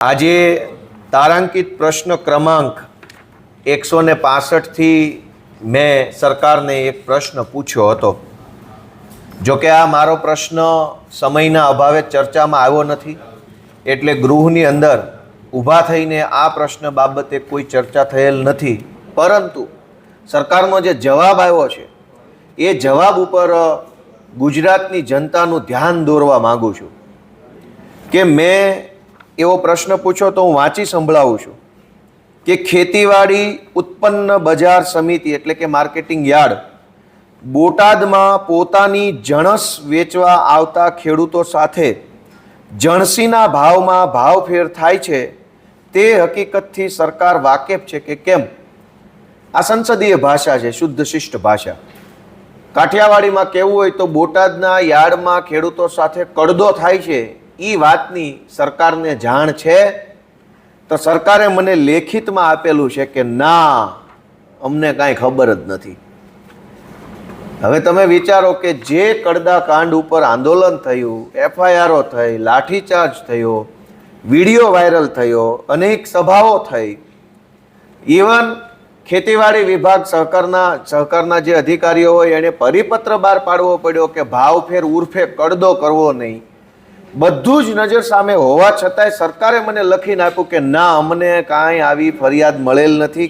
આજે તારાંકિત પ્રશ્ન ક્રમાંક 165 થી મેં સરકારને એક પ્રશ્ન પૂછ્યો હતો। જો કે આ મારો પ્રશ્ન સમયના અભાવે ચર્ચામાં આવ્યો નથી, એટલે ગૃહની અંદર ઊભા થઈને આ પ્રશ્ન બાબતે કોઈ ચર્ચા થયેલ નથી। પરંતુ સરકારનો જે જવાબ આવ્યો છે એ જવાબ ઉપર ગુજરાતની જનતાનું ધ્યાન દોરવા માગું છું કે મેં એવો પ્રશ્ન પૂછ્યો તો હું વાંચી સંભળાવું છું કે ખેતીવાડી ઉત્પન્ન બજાર સમિતિ એટલે કે માર્કેટિંગ યાર્ડ બોટાદમાં પોતાની જણસ વેચવા આવતા ખેડૂતો સાથે જણસીના ભાવમાં ભાવફેર થાય છે તે હકીકતથી સરકાર વાકેફ છે કે કેમ? આ સંસદીય ભાષા છે, શુદ્ધ શિષ્ટ ભાષા। કાઠિયાવાડીમાં કહેવું હોય તો બોટાદના યાર્ડમાં ખેડૂતો સાથે કડદો થાય છે, એ વાતની સરકારને જાણ છે? તો સરકારે મને લેખિતમાં આપેલું છે કે ના, અમને કાંઈ ખબર જ નથી। હવે તમે વિચારો કે જે કડદા કાંડ ઉપર આંદોલન થયું, એફઆઈઆરો થઈ, લાઠીચાર્જ થયો, વિડીયો વાયરલ થયો, અનેક સભાઓ થઈ, ઇવન ખેતીવાડી વિભાગ સહકારના જે અધિકારીઓ હોય એને પરિપત્ર બહાર પાડવો પડ્યો કે ભાવફેર ઉર્ફે કડદો કરવો નહીં। બધું જ નજર સામે હોવા છતાંય સરકારે મને લખીને આપ્યું કે ના, અમને કાંઈ આવી ફરિયાદ મળેલ નથી।